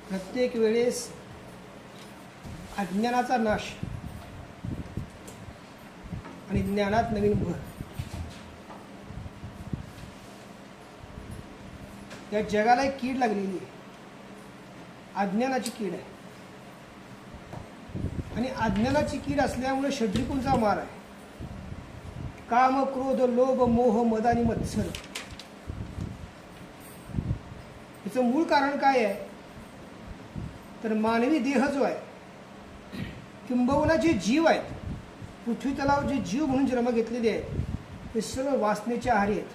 प्रत्येक वेळेस अज्ञानाचा नाश आणि ज्ञानात नवीन भर या जगाला एक कीड लागलेली आहे. अज्ञानाची कीड आहे. आणि अज्ञानाची कीड असल्यामुळे षड्रिपूंचा मार आहे. काम, क्रोध, लोभ, मोह, मद आणि मत्सर. याचं मूळ कारण काय आहे तर मानवी देह जो आहे किंबहुना जे जीव आहेत पृथ्वी तलावर जे जीव म्हणून जन्म घेतलेले आहेत ते सर्व वासनेच्या आहारी आहेत.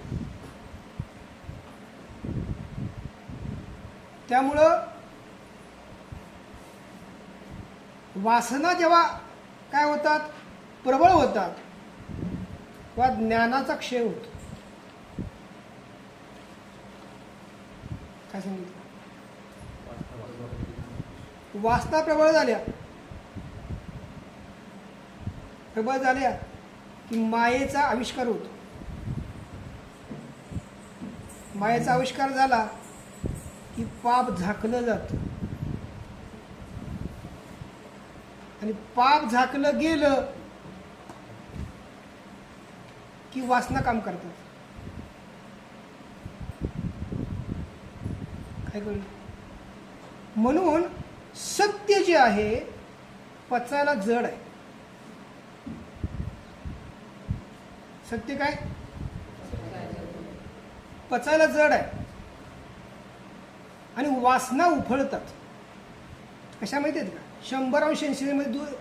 त्यामुळं वासना जेव्हा काय होतात प्रबळ होतात तेव्हा ज्ञानाचा क्षय होतो. काय सांगितलं? वासना प्रबळ झाल्या की मायेचा आविष्कार होतो. मायेचा आविष्कार झाला की पाप झाकलं जातं आणि पाप झाकलं गेलं की वासना काम करतात. काय कळलं? म्हणून सत्य जे आहे पचायला जड आहे. सत्य काय पचायला जड आहे. आणि वासना उफळतात. कशा माहिती आहेत का? 100-180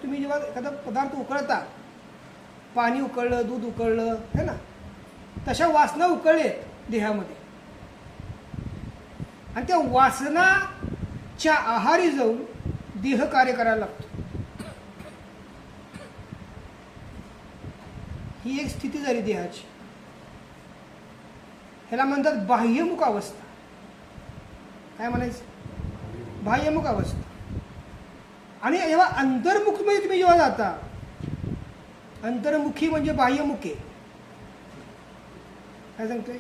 तुम्ही जेव्हा एखादा पदार्थ उकळता, पाणी उकळलं, दूध उकळलं है ना, तशा वासना उकळलेत देहामध्ये आणि त्या वासनाच्या आहारी जाऊन देह कार्य करायला लागतो. ही एक स्थिती झाली देहाची. ह्याला म्हणतात बाह्यमुख अवस्था. काय म्हणायचं? बाह्यमुख अवस्था. आणि जेव्हा अंतर्मुखमध्ये तुम्ही जेव्हा जाता, अंतर्मुखी म्हणजे बाह्यमुखे. काय सांगतोय?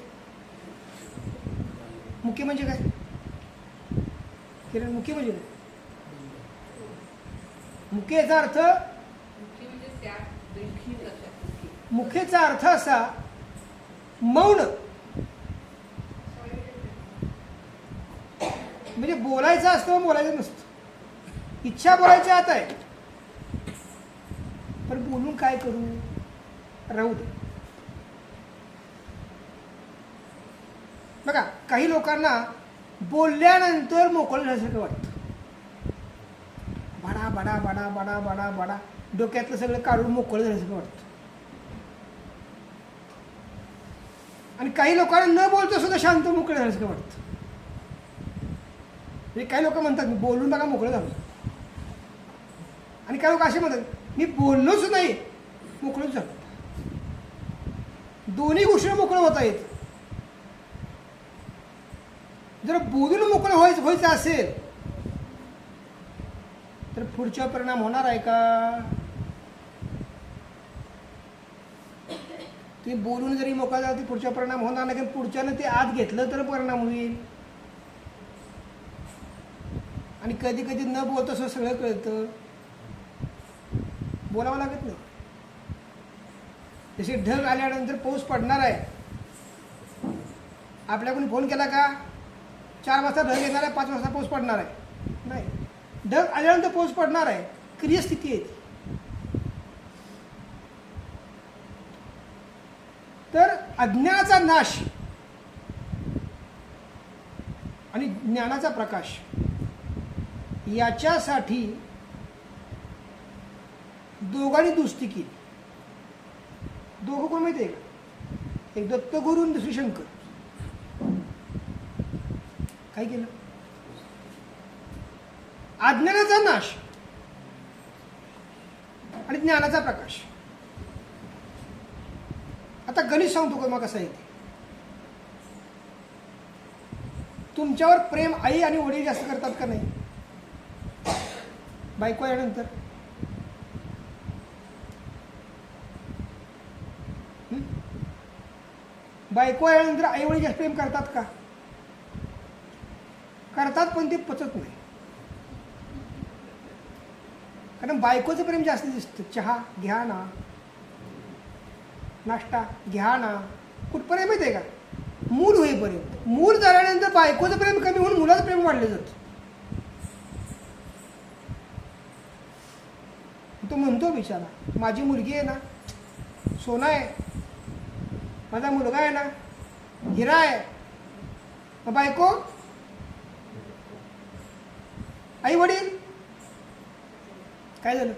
मुखी म्हणजे काय? किरण, मुखी म्हणजे काय? मुखेचा अर्थ, मुखेचा अर्थ असा मौन, म्हणजे बोलायचं असतं बोलायचं नसतं. इच्छा बोलायची आत आहे पण बोलून काय करू, राहू दे. बघा काही लोकांना बोलल्यानंतर मोकळं झाल्यासारखं वाटतं. बडा बडा बडा बडा बडा बडा डोक्यातलं सगळं काढून मोकळं झाल्यासारखं वाटतं. आणि काही लोकांना न बोलता सुद्धा शांत मोकळं झाल्यासारखं वाटतं. म्हणजे काही लोक म्हणतात मी बोलून बघा मोकळं झालं, आणि काही लोक असे म्हणतात मी बोललोच नाही मोकळंच झालं. दोन्ही गोष्टी मोकळं होता येत. जर बोलून मोकळं व्हायचं असेल तर पुढचा परिणाम होणार आहे का? तुम्ही बोलून जरी मोकळा झाला तर पुढचा परिणाम होणार नाही. पुढच्यानं ते आत घेतलं तर परिणाम होईल. आणि कधी कधी न बोलता सगळं कळतं, बोलावं लागत नाही. जसे ढग आल्यानंतर पाऊस पडणार आहे, आपल्याकडून फोन केला का 4 वाजता ढग येणार आहे 5 वाजता पाऊस पडणार आहे? नाही. ढग आल्यानंतर पाऊस पडणार आहे, क्रियास्थिती आहे ती. तर अज्ञानाचा नाश आणि ज्ञानाचा प्रकाश याच्यासाठी दोघांनी दुस्ती केली. दोघं कोण माहिती आहे का? एक दत्तगुरू आणि दुसरी शंकर. काय केलं? अज्ञानाचा नाश आणि ज्ञानाचा प्रकाश. आता गणित सांगतो का मग कसं आहे ते. तुमच्यावर प्रेम आई आणि वडील जास्त करतात का नाही? बायको यानंतर बायको यानंतर आई वडील जास्त प्रेम करतात का? करतात, पण ते पचत नाही. कारण बायकोचं प्रेम जास्त दिसतं. चहा घ्या ना, नाश्ता घ्या ना, कुठपर्यंत माहिती आहे का? मूल होईपर्यंत. मूल झाल्यानंतर बायकोचं प्रेम कमी होऊन मुलाचं प्रेम वाढलं जातं. तो म्हणतो बिचारा, माझी मुलगी आहे ना सोना आहे, माझा मुलगा आहे ना हिरा आहे. मग बायको, आई वडील काय झालं?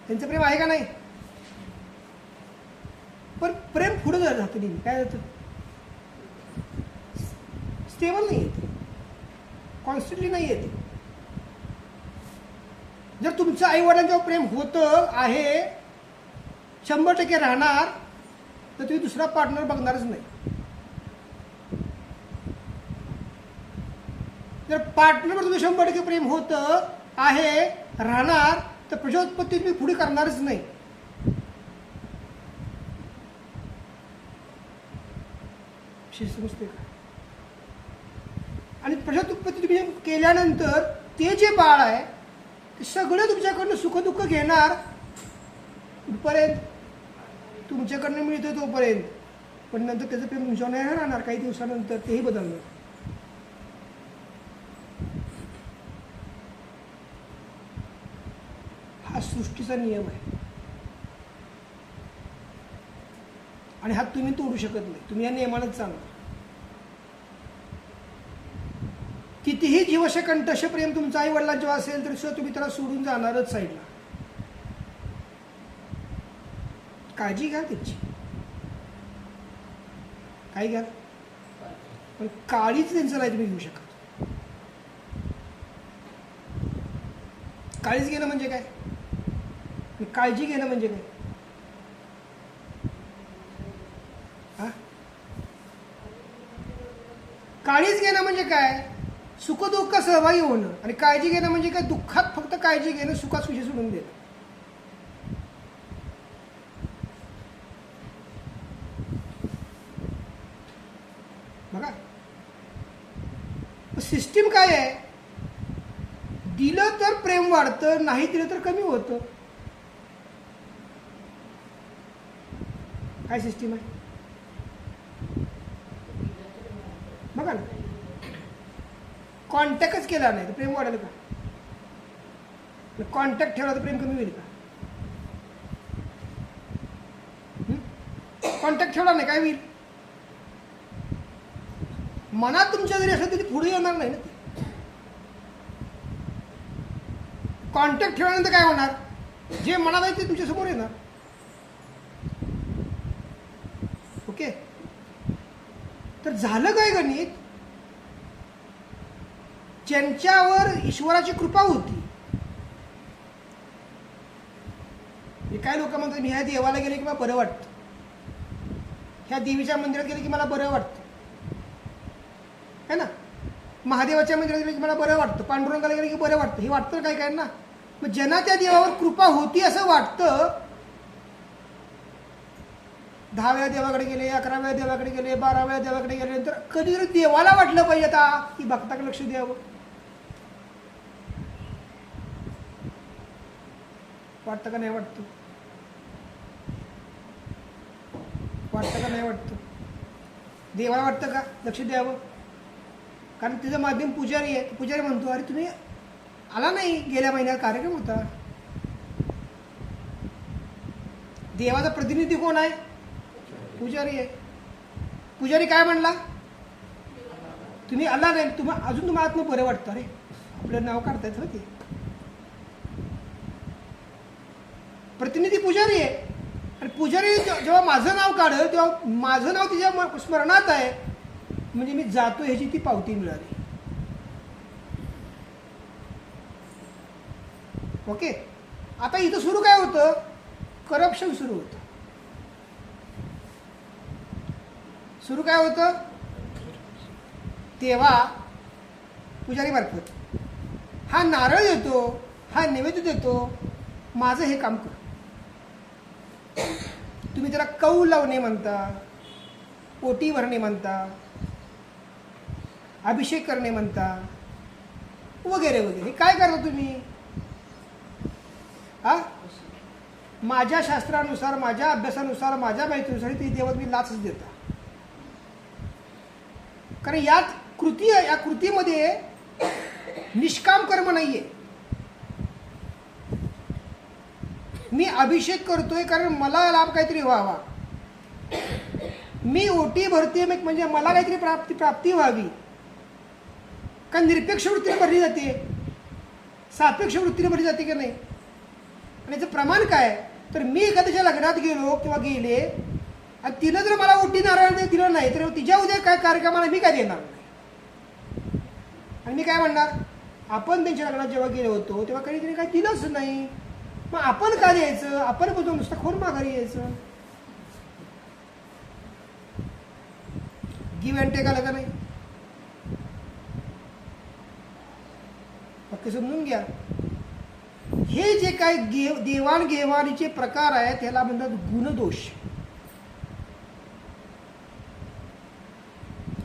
त्यांचं प्रेम आहे का नाही? पण प्रेम पुढे जातं नेहमी. काय जातं? स्टेबल नाही येते, कॉन्स्टंटली नाही येते. जर तुमचं आई वडिलांच्यावर प्रेम होतं आहे, 100% राहणार, तर तुम्ही दुसरा पार्टनर बघणारच नाही. जर पार्टनरवर तुम्ही 100% प्रेम होतं आहे, राहणार, तर प्रजोत्पत्ती तुम्ही पुढे करणारच नाही. समजते का? आणि प्रजोत्पत्ती तुम्ही केल्यानंतर ते जे बाळ आहे ते सगळं तुमच्याकडनं सुखदुःख घेणार कुठपर्यंत? तुमच्याकडनं मिळतं तोपर्यंत. पण नंतर त्याचं प्रेम तुमच्यावर नाही राहणार. काही दिवसानंतर तेही बदलणार. हा सृष्टीचा नियम आहे आणि हा तुम्ही तोडू शकत नाही. तुम्ही या नियमानच चालणार. कितीही जीवश कंठश प्रेम तुमचं आई वडिलांच्या असेल तरी सुद्धा तुम्ही त्याला सोडून जाणारच साईडला. काळजी घ्या त्याची, काय घ्या, पण काळीच त्यांचं नाही तुम्ही घेऊ शकत. काळीच घेणं म्हणजे काय? काळजी घेणं म्हणजे काय? काळीच घेणं म्हणजे काय? सुखदुःख सहभागी होणं. आणि काळजी घेणं म्हणजे काय? दुःखात फक्त काळजी घेणं, सुखात विषय सोडून देणं. बघा सिस्टीम काय आहे? दिलं तर प्रेम वाढतं, नाही दिलं तर कमी होतं. काय सिस्टीम आहे बघा ना. कॉन्टॅक्टच केला नाही तर प्रेम वाढेल का? कॉन्टॅक्ट ठेवला तर प्रेम कमी होईल का? कॉन्टॅक्ट ठेवला नाही काय होईल? मनात तुमच्या जरी असेल तरी पुढे येणार नाही ना ते. कॉन्टॅक्ट ठेवल्यानंतर काय होणार? जे मनात आहे ते तुमच्या समोर येणार. ओके, तर झालं काय गणित? ज्यांच्यावर ईश्वराची कृपा होती. काय लोक म्हणतात मी ह्या देवाला गेले की मला बरं वाटतं, ह्या देवीच्या मंदिरात गेले की मला बरं वाटतं, है ना, महादेवाच्या मंदिरात गेले की मला बरं वाटतं, पांडुरंगाला गेले की बरं वाटतं. हे वाटतं काय काय ना. मग ज्यांना त्या देवावर कृपा होती असं वाटतं, 10व्या देवाकडे गेले, 11व्या देवाकडे गेले, 12व्या देवाकडे गेले, नंतर कधीतरी देवाला वाटलं पाहिजे आता की भक्ताकडे लक्ष द्यावं. वाटतं का नाही? वाटतं. वाटतं का नाही? वाटतं. देवाला वाटतं का लक्ष द्यावं? कारण तिचं माध्यम पुजारी आहे. पुजारी म्हणतो अरे तुम्ही आला नाही, गेल्या महिन्यात कार्यक्रम होता. देवाचा प्रतिनिधी कोण आहे? पुजारी आहे. पुजारी काय म्हणला? तुम्ही आला नाही, अजून तुम्हाला आत्म बरं वाटतं. अरे आपलं नाव काढतायत ते. प्रतिनिधी पुजारी आहे. आणि पुजारी जेव्हा माझं नाव काढेल तेव्हा माझं नाव तिच्या स्मरणात आहे म्हणजे मी जातो ह्याची ती पावती मिळाली. ओके, आता इथं सुरू काय होतं? करप्शन सुरू होतं. सुरू काय होतं? तेव्हा पुजारी मार्फत हा नारळ देतो, हा नैवेद्य देतो, माझं हे काम कर. तुम्ही त्याला कौल लावणे म्हणता, पोटी भरणे म्हणता, अभिषेक करणे म्हणता, वगैरे वगैरे. हे काय करता तुम्ही? हा, माझ्या शास्त्रानुसार, माझ्या अभ्यासानुसार, माझ्या माहितीनुसार ती देवात मी लाचच देता. कारण या कृतीमध्ये निष्काम कर्म नाहीये. मी अभिषेक करतोय कारण मला लाभ काहीतरी व्हावा. मी ओटी भरते म्हणजे मला काहीतरी प्राप्ती व्हावी. कारण निरपेक्ष वृत्तीने भरली जाते, सापेक्ष वृत्तीने भरली जाते की नाही. आणि याचं प्रमाण काय, तर मी एखाद्याच्या लग्नात गेलो किंवा गेले आणि तिनं जर मला ओटी नारायण दिलं नाही तर तिच्या उद्या काय कार्यक्रमाला मी काय देणार नाही. आणि मी काय म्हणणार, आपण त्यांच्या लग्नात जेव्हा गेलो होतो तेव्हा काही तिने काय दिलंच नाही, मग आपण का द्यायचं, आपण बोलतो नुसतं खोर माघारी यायचं. गिव्ह अँड टेक आलं का नाही. पक्के समजून घ्या. हे जे काय देवाणघेवाणीचे प्रकार आहेत त्याला म्हणतात गुणदोष.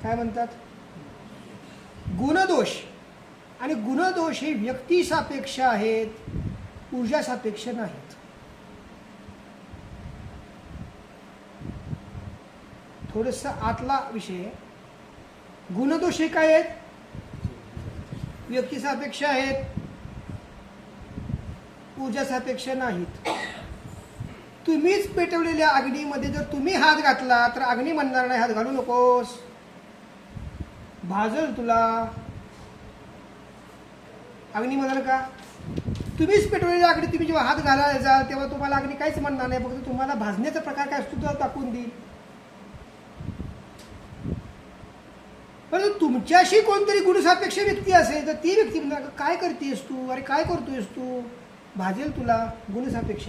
काय म्हणतात, गुणदोष. आणि गुणदोष हे व्यक्ती सापेक्ष आहेत, ऊर्जा सापेक्ष नाहीत. थोडस आतला विषय. गुणदोष हे काय आहेत, व्यक्ती सापेक्ष आहेत, ऊर्जा सापेक्ष नाहीत. तुम्हीच पेटवलेल्या अग्नीमध्ये जर तुम्ही हात घातला तर अग्नी म्हणणार नाही हात घालू नकोस, भाजल तुला. अग्नी म्हणाल का, तुम्हीच पेटवलेल्या अग्नी तुम्ही जेव्हा हात घालायला जाल तेव्हा तुम्हाला अग्नी काहीच म्हणणार नाही, फक्त तुम्हाला भाजण्याचा प्रकार काय असतो तो टाकून देईल. परंतु तुमच्याशी कोणतरी गुणसापेक्ष व्यक्ती असेल तर ती व्यक्ती म्हणणार काय करतेस तू, अरे काय करतोयस तू, भाजेल तुला. गुणसापेक्ष.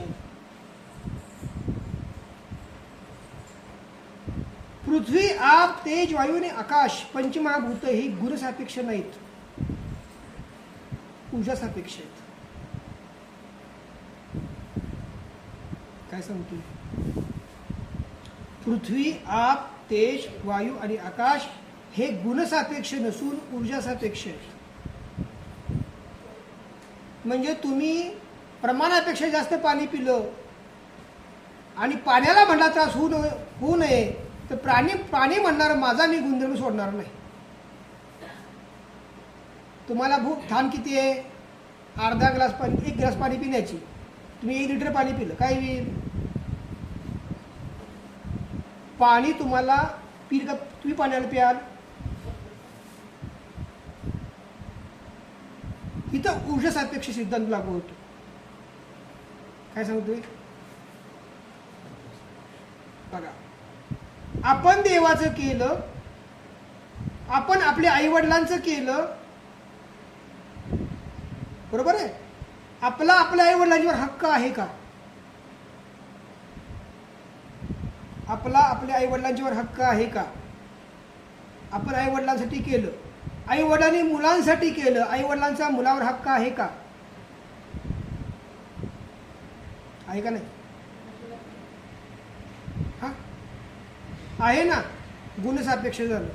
पृथ्वी, आप, तेज, वायू आणि आकाश पंचमहाभूत ही गुणसापेक्ष नाहीत, ऊर्जा सापेक्ष आहेत. काय सांगतोय, पृथ्वी, आप, तेज, वायू आणि आकाश हे गुणसापेक्ष नसून ऊर्जा सापेक्ष आहेत. म्हणजे तुम्ही प्रमाणापेक्षा जास्त पाणी पिलं आणि पाण्याला म्हणला त्रास होऊ नये तर पाणी म्हणणार माझा मी गुणधर्म सोडणार नाही. तुम्हाला भूक ठाण किती आहे, अर्धा ग्लास पाणी, 1 ग्लास पाणी पिण्याची, तुम्ही 1 लिटर पाणी पिलं काय होईल. पाणी तुम्हाला पिल का, तुम्ही पाण्याला प्याल. इथं ऊर्जा सापेक्ष सिद्धांत लागू होतो. काय सांगतोय बघा, आपण देवाचं केलं, आपण आपल्या आईवडिलांचं केलं, बरोबर आहे. आपला आपल्या आईवडिलांच्यावर हक्क आहे का, आपला आपल्या आईवडिलांच्यावर हक्क आहे का. आपण आईवडिलांसाठी केलं, आईवडिलांनी मुलांसाठी केलं, आईवडिलांचा मुलावर हक्क आहे का, आहे का नाही. हा आहे ना, गुणसापेक्ष झालं.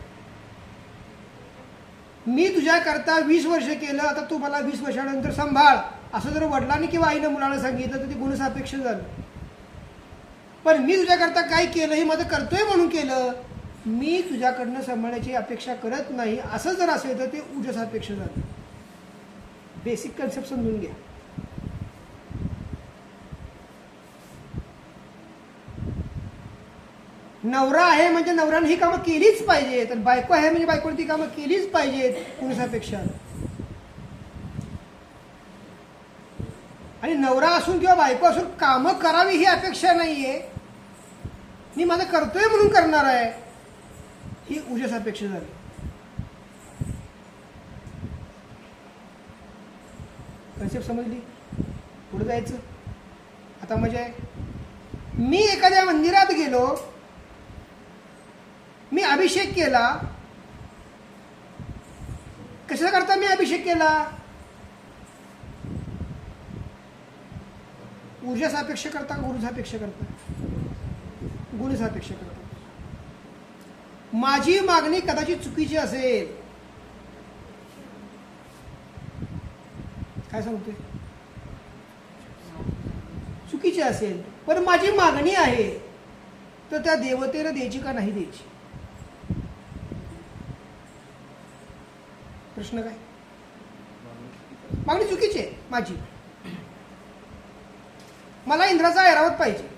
मी तुझ्याकरता 20 वर्ष केलं, आता तू मला 20 वर्षानंतर सांभाळ, असं जर वडिलांनी किंवा आईनं मुलाला सांगितलं तर ते गुणसापेक्ष झालं. पण मी तुझ्याकरता काय केलं हे माझं करतोय म्हणून केलं, मी तुझ्याकडनं सांभाळण्याची अपेक्षा करत नाही, असं जर असेल तर ते ऊर्जा सापेक्ष झालं. बेसिक कन्सेप्ट समजून घ्या. नवरा आहे म्हणजे नवऱ्याने ही कामं केलीच पाहिजेत, आणि बायको आहे म्हणजे बायकोने ती कामं केलीच पाहिजेत, पुरुषापेक्षा. आणि नवरा असून किंवा बायको असून कामं करावी ही अपेक्षा नाहीये, मी माझं करतोय म्हणून करणार आहे, ही ऊर्जा सापेक्ष झाली. कन्सेप्ट समजली. पुढे जायचं. आता मजा आहे. मी एखाद्या मंदिरात गेलो, मी अभिषेक केला. कशा करता मी अभिषेक केला, ऊर्जा सापेक्ष करता, गुणसापेक्ष करता, गुणसापेक्ष करता. माझी मागणी कदाचित चुकीची असेल. काय सांगतोय, चुकीची असेल, पण माझी मागणी आहे, तर त्या देवतेला द्यायची का नाही द्यायची? प्रश्न काय? मागणी चुकीची आहे माझी. मला इंद्राचा ऐरावत पाहिजे.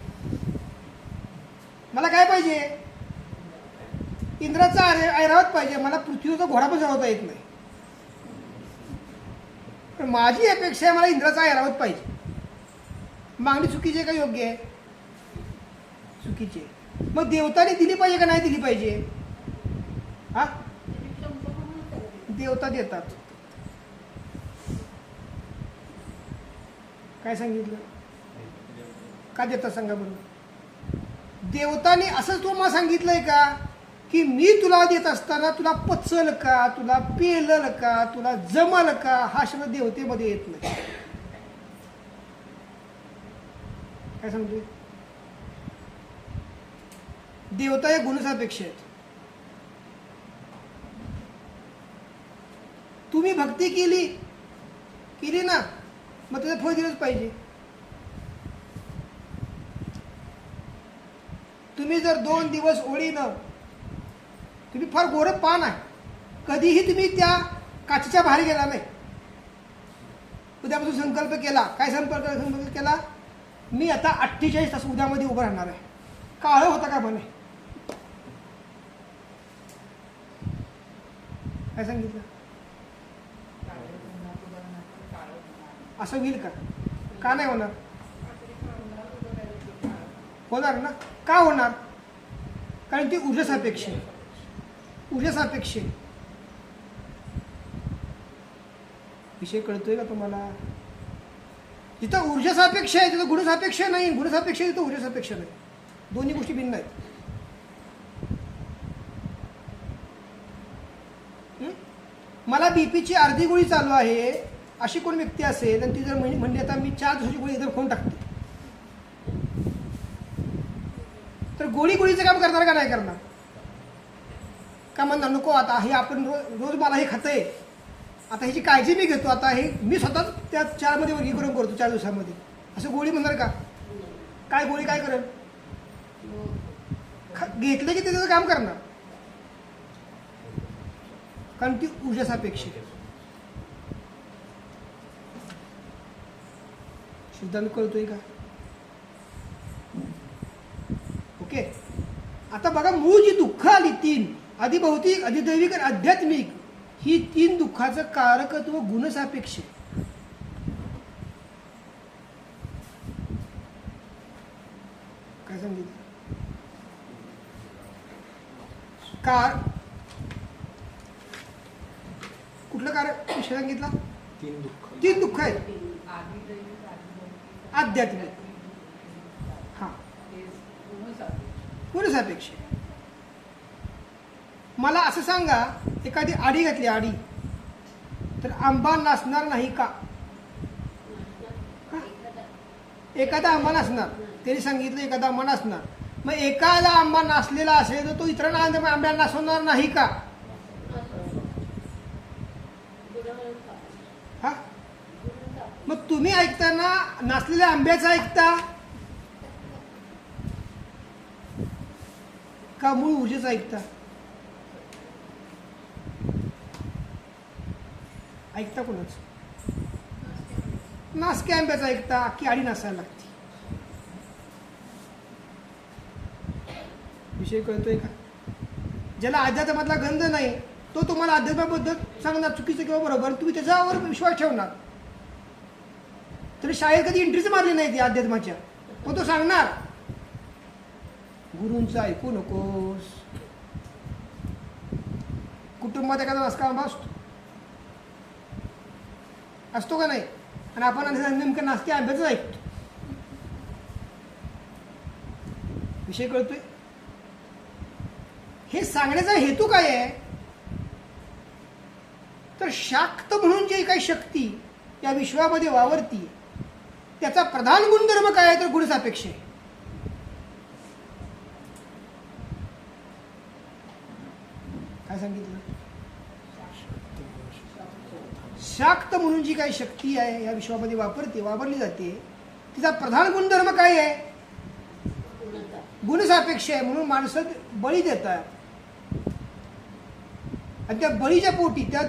मला काय पाहिजे? इंद्राचा ऐरावत पाहिजे. मला पृथ्वीचा घोडा पण चालवता येत नाही. पण माझी अपेक्षा आहे मला इंद्राचा ऐरावत पाहिजे. मागणी चुकीची आहे का योग्य आहे? चुकीची आहे. मग देवताने दिली पाहिजे का नाही दिली पाहिजे? हा, देवता देतात. काय सांगितलं? का देतात सांगा बरोबर? देवताने असंच तुम्हाला सांगितलंय का की मी तुला देत असताना तुला पचल का, तुला पेलल का, तुला जमल का? हा शब्द देवतेमध्ये येत नाही. काय सांगतोय? देवता हे गुणसापेक्ष आहेत. तुम्ही भक्ती केली ना, मग त्याचं फळ दिलंच पाहिजे. तुम्ही जर 2 दिवस ओळीनं, तुम्ही फार गोरं पान आहे, कधीही तुम्ही त्या काचेच्या बाहेर गेला नाही. उद्यापासून संकल्प केला. काय संकल्प केला? मी आता 48 तास उद्यामध्ये उभं राहणार आहे. काळं होता का म्हणे? काय सांगितलं? असं होईल का? का नाही होणार? होणार ना. का होणार? कारण ती ऊर्जा सापेक्ष आहे. ऊर्जा सापेक्ष आहे. विषय कळतोय का तुम्हाला? जिथं ऊर्जा सापेक्ष आहे तिथं गुणसापेक्ष नाही. गुणसापेक्ष तिथं ऊर्जा सापेक्ष नाही. दोन्ही गोष्टी भिन्न आहेत. मला बीपीची अर्धी गोळी चालू आहे अशी कोण व्यक्ती असेल आणि ती जर म्हणली आता मी 4 दिवसाची गोळी एकदम खाऊन टाकते, तर गोळीचं काम करणार का नाही करणार? का म्हणणार नको आता हे आपण रोज मला हे खातंय, आता ह्याची काळजी मी घेतो, आता हे मी स्वतःच त्या 4 मध्ये वर्गीकरण करतो 4 दिवसामध्ये, असं गोळी म्हणणार का? काय गोळी काय करेल? घेतलं की त्याचं काम करणार. कारण ती ऊर्जा सापेक्ष आहे. सिद्धांत कळतोय का? ओके. आता बघा, मूळ जी दुःख आली 3, अधिभौतिक, अधिदैविक आणि आध्यात्मिक, ही 3 दुःखाचं कारकत्व गुणसापेक्ष आहे. काय सांगितलं? कुठलं कारक विषय सांगितला? 3 दुःख आहेत. आध्यात्मिक, हा, गुणसापेक्ष. मला असं सांगा, एखादी आडी घातली, आडी, तर आंबा नासणार नाही का? एखादा आंबा नासणार. त्यांनी सांगितलं एखादा आंबा नासणार. मग एखादा आंबा नासलेला असेल तर तो इतरांना आंब्याला नासवणार नाही का? हा, मग तुम्ही ऐकताना नासलेल्या आंब्याचं ऐकता का मूळ ऊर्जेचं ऐकता? ऐकता कोणाच? नासक्या आंब्याचं ऐकता की आडी नासायला लागते? विषय कळतोय का? ज्याला अध्यात्मातला गंध नाही तो तुम्हाला अध्यात्माबद्दल सांगणार चुकीचं किंवा बरोबर, तुम्ही त्याच्यावर विश्वास ठेवणार. तरी शाळेत कधी एंट्रीच मारली नाही ती अध्यात्माच्या, पण तो सांगणार गुरूंचं ऐकू नकोस. कुटुंबात एखादा नासका आंबा असतो का नाही? आणि आपण नेमकं नासक्या आंब्याच ऐकतो. विषय कळतोय? हे सांगण्याचा हेतू काय आहे? तर शाक्त म्हणून जे काही शक्ती या विश्वामध्ये वावरती त्याचा प्रधान गुणधर्म काय आहे? तर गुणसापेक्ष आहे. काय सांगितलं? शाक्त म्हणून जी काही शक्ती आहे या विश्वामध्ये वापरली जाते तिचा प्रधान गुणधर्म काय आहे? गुणसापेक्ष आहे, म्हणून माणसं बळी देतात. आणि त्या बळीच्या पोटी, त्या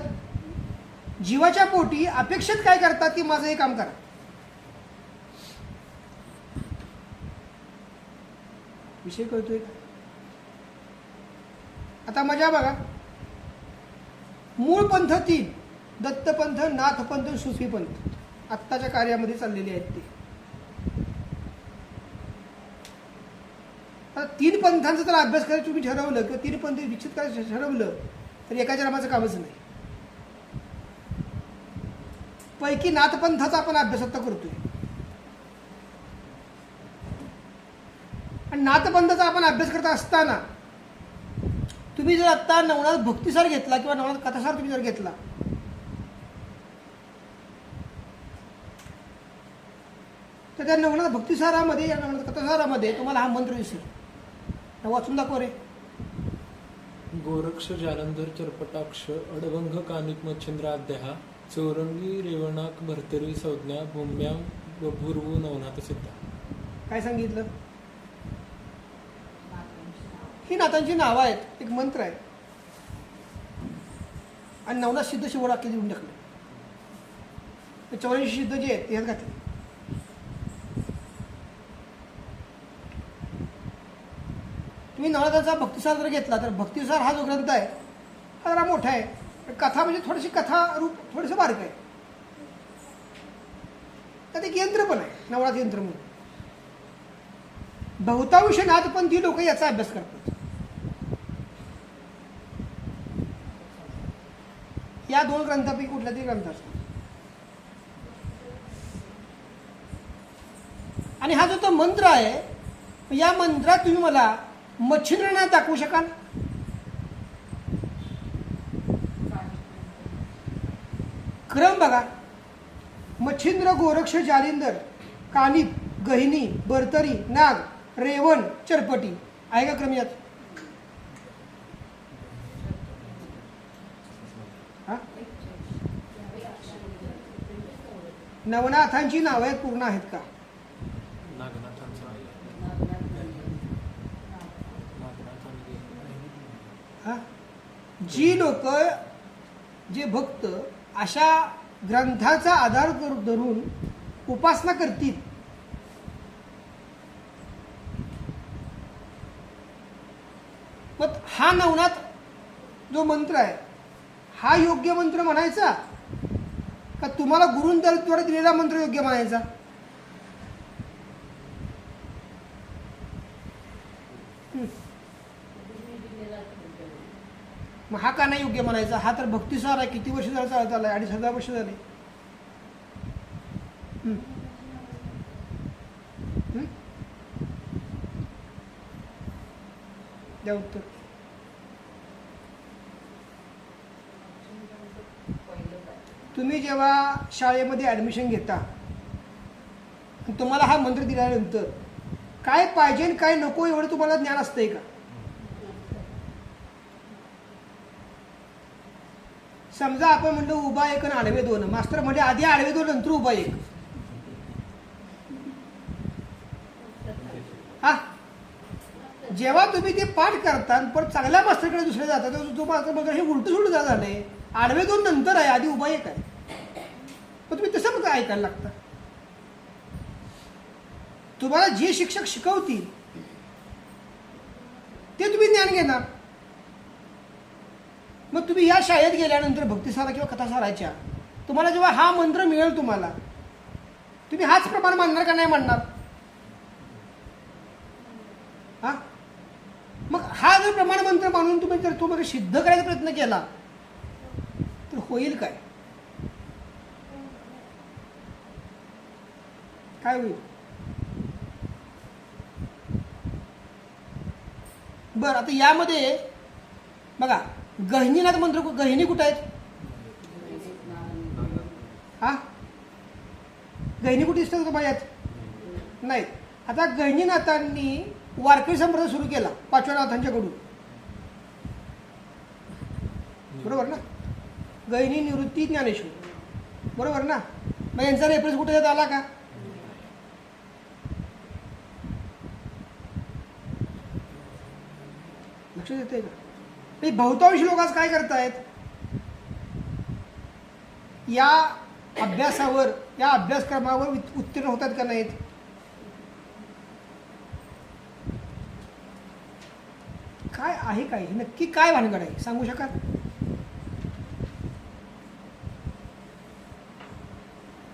जीवाच्या पोटी अपेक्षित काय करतात की माझं हे काम करा. विषय कळतोय का? आता मजा बघा, मूळ पंथ 3, दत्तपंथ, नाथपंथ, सुफी पंथ आत्ताच्या कार्यामध्ये चाललेले आहेत ते. आता 3 पंथांचा जर अभ्यास करायचं तुम्ही ठरवलं किंवा 3 पंथ विकसित करायचं ठरवलं तर एकाच्या नामाचं कामच नाही. पैकी नाथपंथाचा आपण अभ्यास आता करतोय, आणि नाथपंथाचा आपण अभ्यास करत असताना तुम्ही जर आता नवनाथ भक्तिसार घेतला किंवा नवनाथ कथासार तुम्ही जर घेतला, तर त्या नवनाथ भक्तिसारामध्ये, या नवनाथ कथासारामध्ये तुम्हाला हा मंत्र दिसेल. वाचून दाखव रे. गोरक्ष जालंधर चरपटाक्ष अडभंग कानिक मच्छिंद्राद्या चौरंगी रेवणाक भर्तरी संज्ञा भूम्यां बभूर्वू नवनाथ सिद्धा. काय सांगितलं? ही नाथांची नावं आहेत, एक मंत्र आहे, आणि नवनाथ सिद्ध शिवराक्य देऊन टाकले. 84 सिद्ध जे आहेत ते ह्यात घातले. तुम्ही नवनाथाचा भक्तिसार जर घेतला तर भक्तिसार हा जो ग्रंथ आहे हा जरा मोठा आहे. कथा म्हणजे थोडीशी कथा रूप थोडंसं बारीक आहे. त्यात एक यंत्र पण आहे, नवनाथ यंत्र म्हणून. बहुतांश नाथपंथी लोक याचा अभ्यास करतात. या 2 ग्रंथापैकी कुठल्या तरी ग्रंथ असतो. आणि हा जो तो मंत्र आहे, या मंत्रात तुम्ही मला मच्छिंद्रनाथ दाखवू शकाल? क्रम बघा. मच्छिंद्र, गोरक्ष, जालिंदर, कानिप, गहिनी, बर्तरी, नाग, रेवण, चरपटी आहे का क्रम यात? नवनाथांची नावे पूर्ण आहेत का? जी लोक, जे भक्त अशा ग्रंथाचा आधार धरून उपासना करतील, मग हा नवनाथ जो मंत्र आहे हा योग्य मंत्र म्हणायचा का तुम्हाला गुरूंद्वारे दिलेला मंत्र योग्य म्हणायचा? मग हा का नाही योग्य म्हणायचा? हा तर भक्तिसार आहे. किती वर्ष झालं चालत आलाय? 2500 वर्ष झाले. द्या उत्तर. तुम्ही जेव्हा शाळेमध्ये ऍडमिशन घेता, तुम्हाला हा मंत्र दिल्यानंतर काय पाहिजे आणि काय नको एवढं तुम्हाला ज्ञान असतंय का? समजा आपण म्हणलं उभा 1 आणि आडवे 2, मास्तर म्हणजे आधी आडवे 2 नंतर उभा 1. हा, जेव्हा तुम्ही ते पाठ करता परत चांगल्या मास्तरकडे दुसरे जातात, तो मास्तर बघा हे उलट सुलट झालंय, आडवे 2 नंतर आहे, आधी उभा 1 आहे. पण तुम्ही तसं मग ऐकायला लागता. तुम्हाला जे शिक्षक शिकवतील ते तुम्ही ज्ञान घेणार. मग तुम्ही या शाळेत गेल्यानंतर भक्तिसारा किंवा कथासाराच्या तुम्हाला जेव्हा हा मंत्र मिळेल, तुम्हाला तुम्ही हाच प्रमाण मानणार का नाही मानणार? हा, मग हा जर प्रमाण मंत्र मानून तुम्ही जर तो सिद्ध करायचा प्रयत्न केला तर होईल काय? काय होईल? बरं, आता यामध्ये बघा गहिनीनाथ मंत्र, गहिनी कुठं आहेत? हा, गहिनी कुठे दिसतात का यात? नाहीत. आता गहिनीनाथांनी वारकरी संप्रदाय सुरू केला 5व्या नाथांच्याकडून, बरोबर ना? गहिनी, निवृत्ती, ज्ञानेश्वर, बरोबर ना? मग यांचा रेफरन्स कुठे आला का? लक्षात येते का? म्हणजे बहुतांश लोक आज काय करतायत, या अभ्यासावर, या अभ्यासक्रमावर उत्तीर्ण होतात का नाहीत? काय आहे, काय नक्की काय भानगड आहे सांगू शकाल?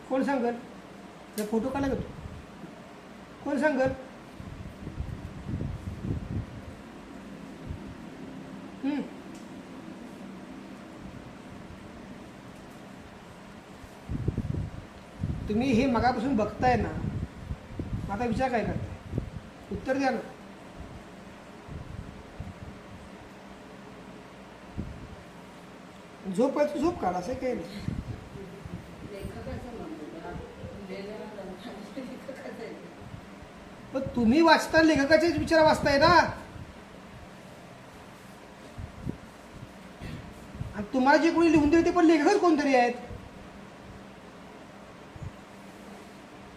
कोण सांगल? जर फोटो काढला का तू? कोण सांगल? तुम्ही हे मगापासून बघताय ना, आता विचार काय करताय? उत्तर द्या ना. झोप आहे, झोप काढ, असं काही नाही. पण तुम्ही वाचता लेखकाचेच विचार वाचताय ना, आणि तुम्हाला जे कोणी लिहून दिले ते पण लेखकच कोणतरी आहेत.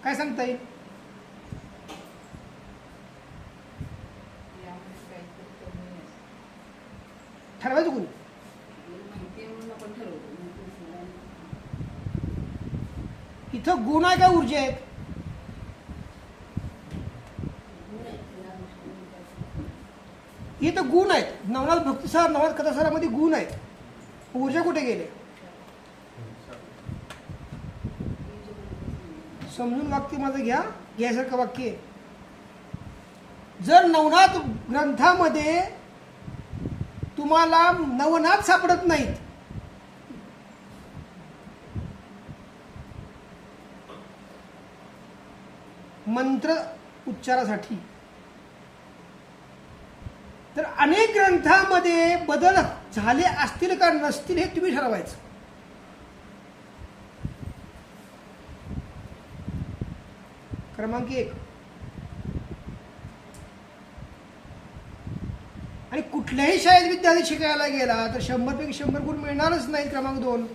काय सांगता येईल? ठरवायचं कोणी? इथं गुण आहे का ऊर्जा आहेत? इथं गुण आहेत. नवनाथ भक्तिसार, नवनाथ कथासारामध्ये गुण आहेत. ऊर्जा कुठे गेले? समजून वाक्य माझं घ्या, घ्यासारखं वाक्य आहे. जर नवनाथ ग्रंथामध्ये तुम्हाला नवनाथ सापडत नाहीत, मंत्र उच्चारासाठी, तर अनेक ग्रंथामध्ये बदल झाले असतील का नसतील हे तुम्ही ठरवायचं. क्रमांक 1. आणि कुठल्याही शाळेत विद्यार्थी शिकायला गेला तर 100 पैकी 100 गुण मिळणारच नाही. क्रमांक 2.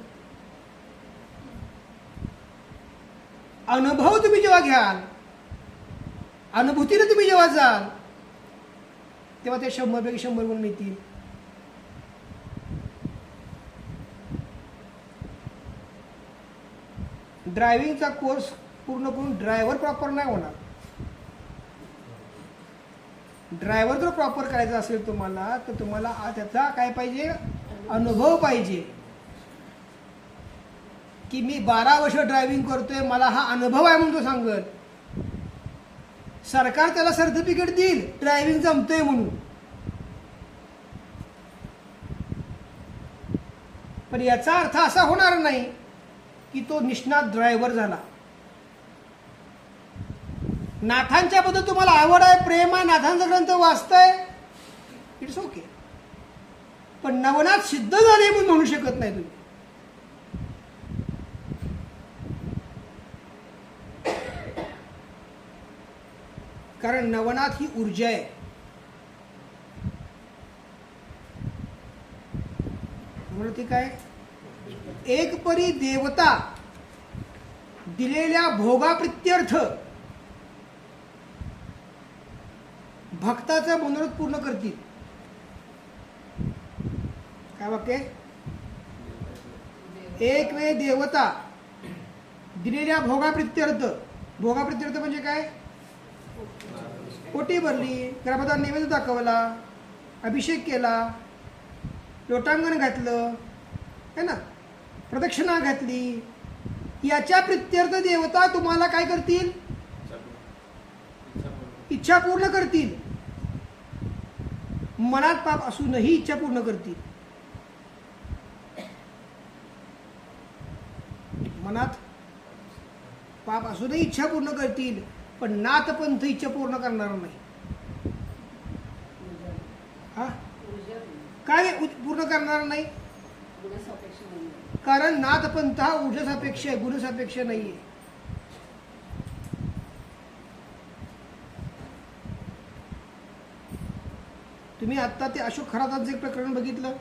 अनुभव तुम्ही जेव्हा घ्याल, अनुभूतीने तुम्ही जेव्हा जाल, तेव्हा ते 100 पैकी 100 गुण मिळतील. ड्रायव्हिंगचा कोर्स पूर्ण करून ड्रायव्हर प्रॉपर नाही होणार. ड्रायव्हर जर प्रॉपर करायचा असेल तुम्हाला, तर तुम्हाला त्याचा काय पाहिजे? अनुभव पाहिजे. की मी 12 वर्ष ड्रायव्हिंग करतोय, मला हा अनुभव आहे म्हणून तो सांगत. सरकार त्याला सर्टिफिकेट देईल ड्रायव्हिंग जमतंय म्हणून, पण याचा अर्थ असा होणार नाही की तो निष्णात ड्रायव्हर झाला. नाथांच्या बद्दल तुम्हाला आवड आहे, प्रेम आहे, नाथांचा ग्रंथ वाचताय, इट्स ओके. पण नवनाथ सिद्ध झाले म्हणून म्हणू शकत नाही तुम्ही. कारण नवनाथ ही ऊर्जा आहे. म्हणून ती काय? एक परी देवता दिलेल्या भोगाप्रित्यर्थ भक्ताचा मनोरथ पूर्ण करतील. काय वाक्य? एक वेळ देवता दिलेल्या भोगाप्रित्यर्थ. भोगाप्रित्यर्थ म्हणजे काय? पोटी भरली, घरामध्ये नैवेद्य दाखवला, अभिषेक केला, लोटांगण घातलं, है ना, प्रदक्षिणा घातली, याच्या प्रित्यर्थ देवता तुम्हाला काय करतील? इच्छा पूर्ण करतील. मनात पाप असूनही इच्छा पूर्ण करतील. मनात पाप असूनही इच्छा पूर्ण करतील, पण नाथपंथ इच्छा पूर्ण करणार नाही. हा काय पूर्ण करणार नाही? कारण नाथपंथ हा ऊर्जासापेक्ष आहे, गुणसापेक्ष नाहीये. तुम्ही आता ते अशोक खरातांचं एक प्रकरण बघितलं.